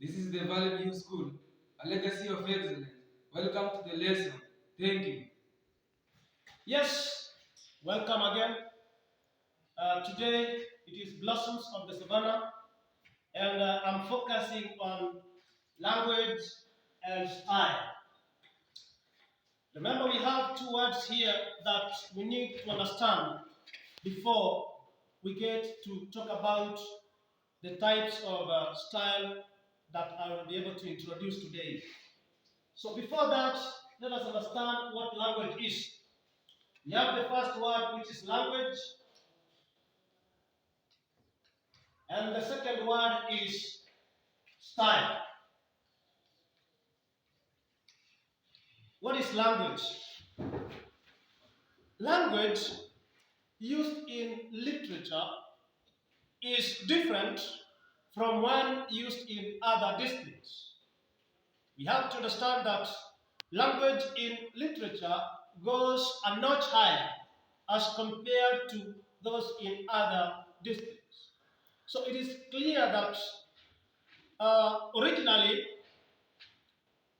This is the Valley View School, a legacy of excellence. Welcome to the lesson. Thank you. Yes, welcome again. Today it is Blossoms of the Savannah, and I'm focusing on language and style. Remember, we have two words here that we need to understand before we get to talk about the types of style that I will be able to introduce today. So before that, let us understand what language is. We have the first word, which is language, and the second word is style. What is language? Language used in literature is different from one used in other disciplines. We have to understand that language in literature goes a notch higher as compared to those in other disciplines. So it is clear that originally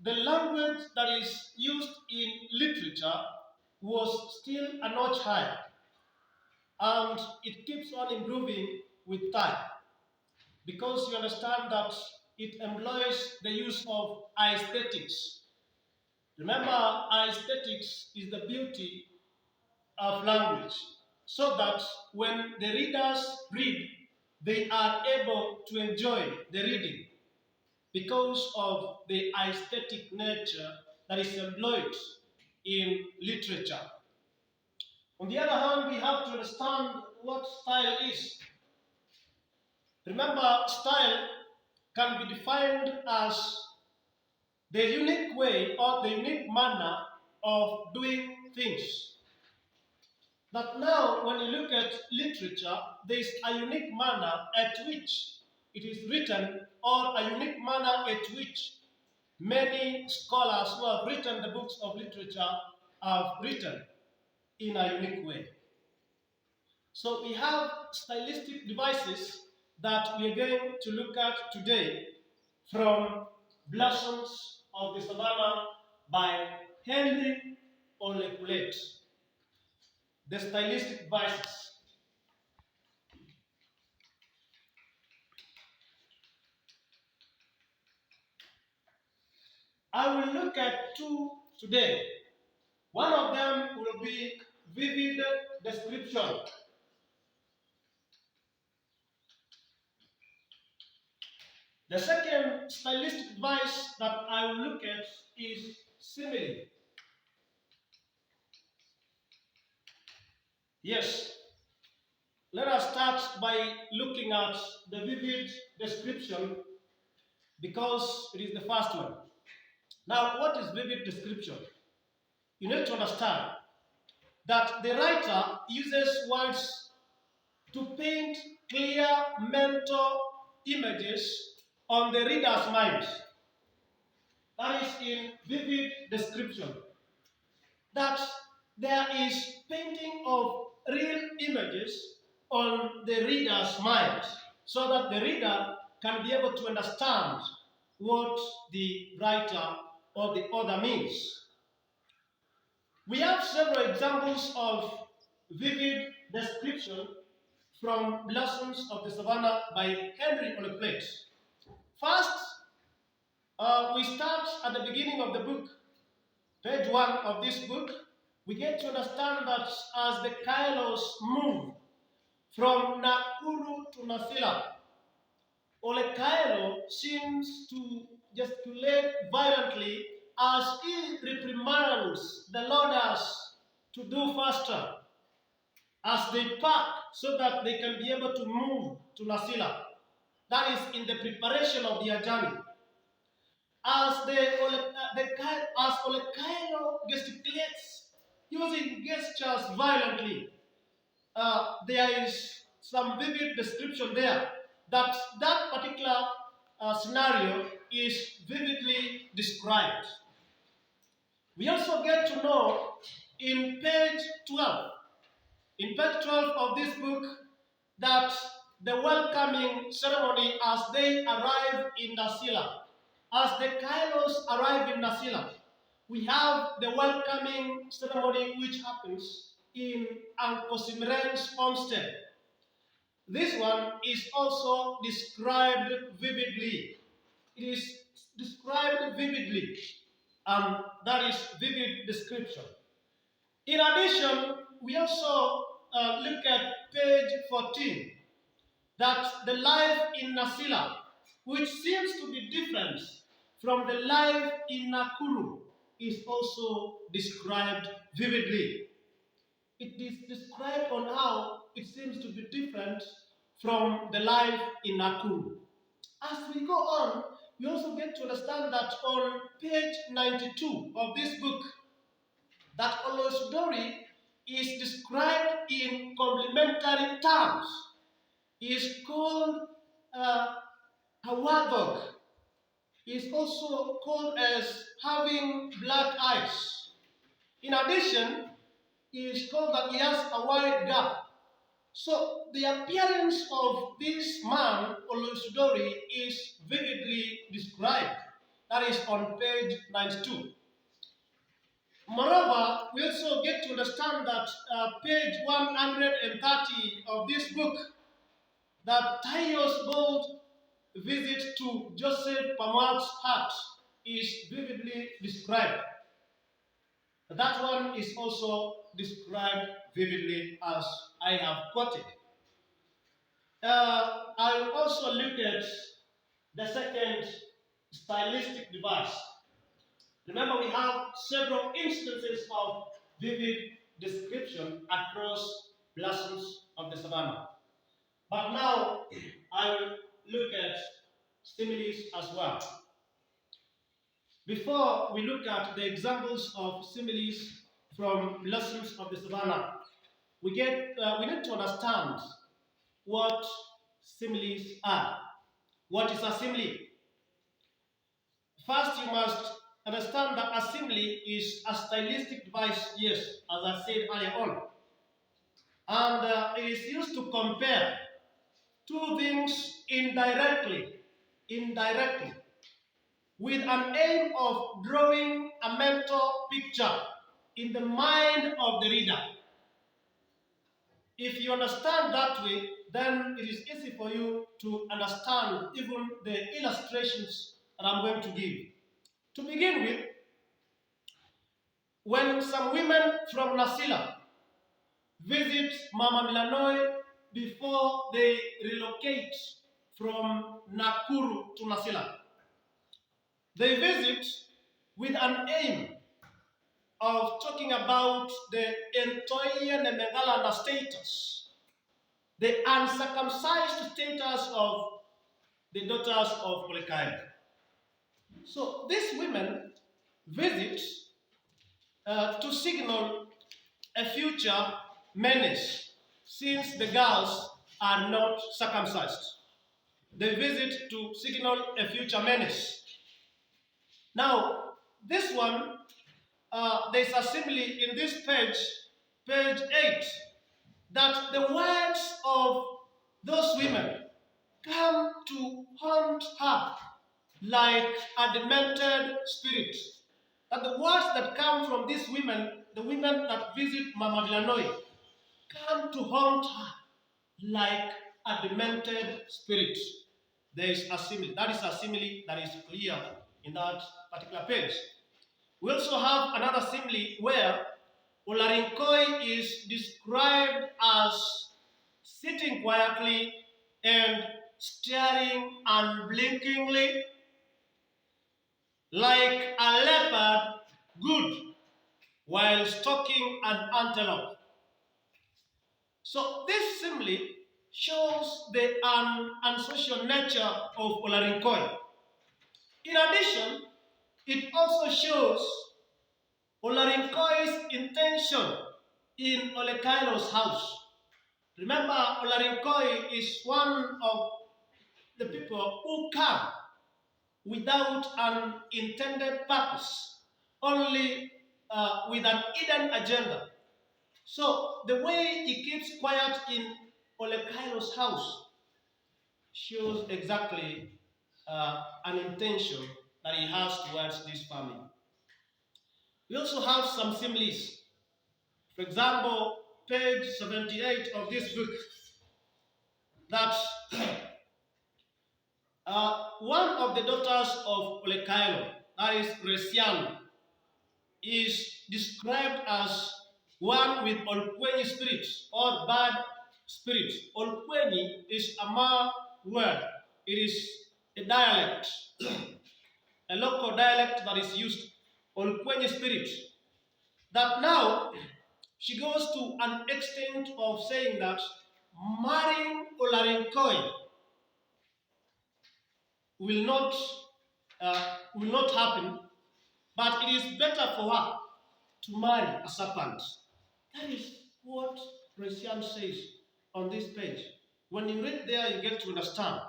the language that is used in literature was still a notch higher, and it keeps on improving with time because you understand that it employs the use of aesthetics. Remember, aesthetics is the beauty of language, so that when the readers read, they are able to enjoy the reading because of the aesthetic nature that is employed in literature. On the other hand, we have to understand what style is. Remember, style can be defined as the unique way or the unique manner of doing things. That now, when you look at literature, there is a unique manner at which it is written, or a unique manner at which many scholars who have written the books of literature have written in a unique way. So we have stylistic devices that we are going to look at today from Blossoms of the Savannah by Henry Oleculet. The stylistic devices. I will look at two today. One of them will be vivid description. The second stylistic device that I will look at is simile. Yes, let us start by looking at the vivid description because it is the first one. Now, what is vivid description? You need to understand that the writer uses words to paint clear mental images on the reader's mind. That is in vivid description. That there is painting of real images on the reader's mind so that the reader can be able to understand what the writer or the author means. We have several examples of vivid description from Blossoms of the Savannah by Henry Oleculet. First, we start at the beginning of the book, page 1 of this book. We get to understand that as the Kailos move from Nakuru to Nasila, Olekailo seems to gesticulate violently as he reprimands the loaders to do faster as they pack so that they can be able to move to Nasila. That is in the preparation of their journey. As Olekailo gesticulates, using gestures violently, there is some vivid description there that that particular scenario is vividly described. We also get to know in page 12 of this book that the welcoming ceremony as they arrive in Nasila. As the Kairos arrive in Nasila, we have the welcoming ceremony which happens in Uncle Simran's homestead. This one is also described vividly. It is described vividly, and that is vivid description. In addition, we also look at page 14, that the life in Nasila, which seems to be different from the life in Nakuru, is also described vividly. It is described on how it seems to be different from the life in Nakuru. As we go on, we also get to understand that on page 92 of this book, that Olosudori is described in complementary terms. He is called a warthog. He is also called as having black eyes. In addition, he is told that he has a wide gap. So the appearance of this man, Olosudori, is vividly described. That is on page 92. Moreover, we also get to understand that page 130 of this book, that Tayo's bold visit to Joseph Pamat's hut is vividly described. That one is also described vividly as I have quoted. I will also look at the second stylistic device. Remember, we have several instances of vivid description across blossoms of the savannah. But now I will look at similes as well. Before we look at the examples of similes from blossoms of the savannah, we need to understand what similes are. What is a simile? First, you must understand that a simile is a stylistic device, yes, as I said earlier on. And it is used to compare two things indirectly, with an aim of drawing a mental picture in the mind of the reader. If you understand that way, then it is easy for you to understand even the illustrations that I'm going to give. To begin with, when some women from Nasila visit Mama Milanoi before they relocate from Nakuru to Nasila, they visit with an aim of talking about the Entoye Nemegalana status, the uncircumcised status of the daughters of Mordecai. So these women visit to signal a future menace, since the girls are not circumcised. They visit to signal a future menace. Now, this one, there's a simile in this page 8, that the words of those women come to haunt her like a demented spirit. That the words that come from these women, the women that visit Mama Villanoi, come to haunt her like a demented spirit. There is a simile. That is a simile that is clear in that particular page. We also have another simile where Olarinkoi is described as sitting quietly and staring unblinkingly like a leopard good while stalking an antelope. So this simile shows the unsocial nature of Olarinkoi. In addition, it also shows Olarinkoi's intention in Olekairo's house. Remember, Olarinkoi is one of the people who come without an intended purpose, only with an hidden agenda. So the way he keeps quiet in Olekairo's house shows exactly an intention that he has towards this family. We also have some similes. For example, page 78 of this book, that one of the daughters of Olekailo, that is Resian, is described as one with Olkwenyi spirit or bad spirit. Olkwenyi is a Ma word. It is a dialect, a local dialect that is used. Olkwenyi spirit. That now she goes to an extent of saying that marrying Olarinkoi will not happen, but it is better for her to marry a serpent. That is what Resian says on this page. When you read there, you get to understand.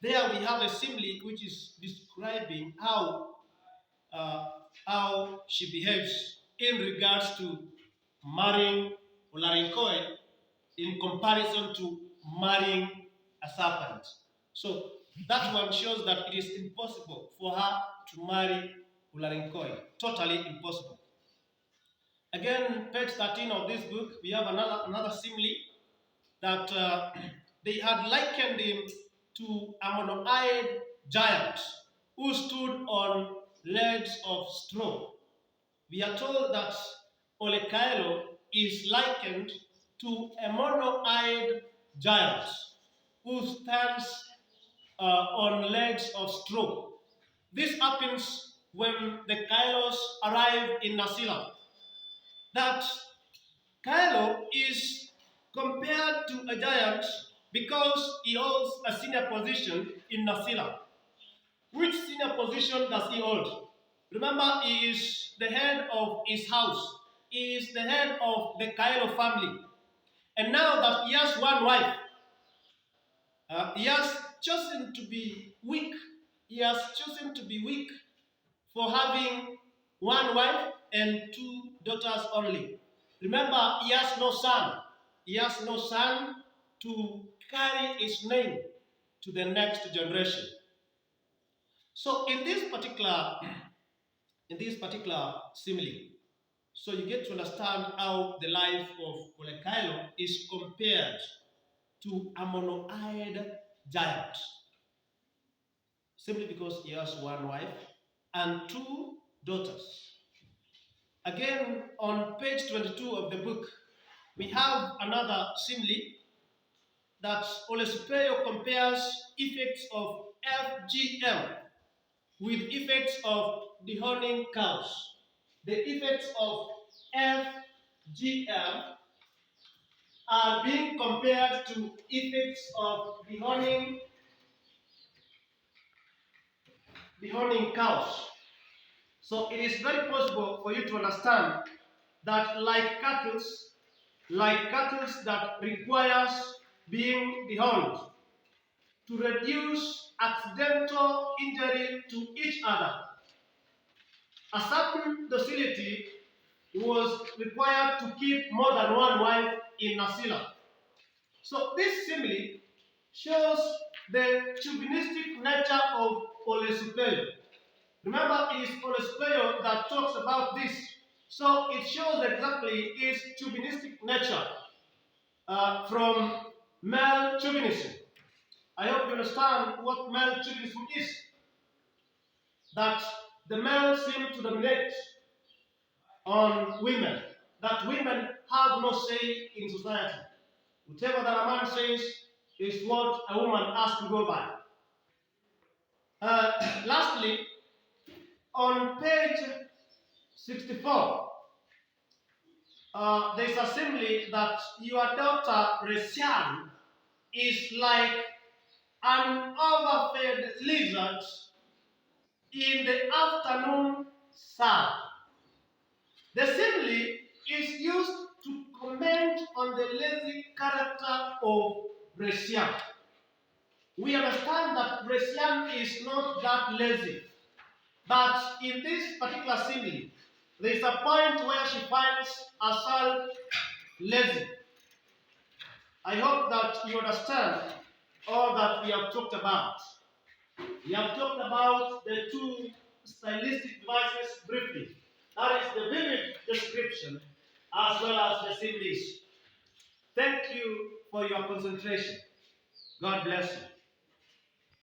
There we have a simile which is describing how she behaves in regards to marrying Olarinkoi in comparison to marrying a serpent. So that one shows that it is impossible for her to marry Olarinkoi. Totally impossible. Again, page 13 of this book, we have another simile that they had likened him to a mono-eyed giant who stood on legs of straw. We are told that Olekailo is likened to a mono-eyed giant who stands on legs of straw. This happens when the Kailos arrive in Nasila. That Kylo is compared to a giant because he holds a senior position in Nasila. Which senior position does he hold? Remember, he is the head of his house. He is the head of the Kylo family. And now that he has one wife, he has chosen to be weak. He has chosen to be weak for having one wife and two daughters only. Remember, he has no son. He has no son to carry his name to the next generation. So in this particular simile, so you get to understand how the life of Olekailo is compared to a mono-eyed giant. Simply because he has one wife and two daughters. Again, on page 22 of the book, we have another simile that Olesupeo compares effects of FGM with effects of dehorning cows. The effects of FGM are being compared to effects of dehorning cows. So it is very possible for you to understand that like cattle that requires being dehorned to reduce accidental injury to each other, a certain docility was required to keep more than one wife in Nasila. So this simile shows the chauvinistic nature of Olesupeo. Remember, it is Olesupeo that talks about this. So it shows exactly his chauvinistic nature from male chauvinism. I hope you understand what male chauvinism is. That the male seems to dominate on women. That women have no say in society. Whatever that a man says is what a woman has to go by. Lastly, on page 64, there's a simile that your daughter Resian is like an overfed lizard in the afternoon sun. The simile is used to comment on the lazy character of Resian. We understand that Resian is not that lazy, but in this particular simile, there is a point where she finds herself lazy. I hope that you understand all that we have talked about. We have talked about the two stylistic devices briefly. That is the vivid description as well as the similes. Thank you for your concentration. God bless you.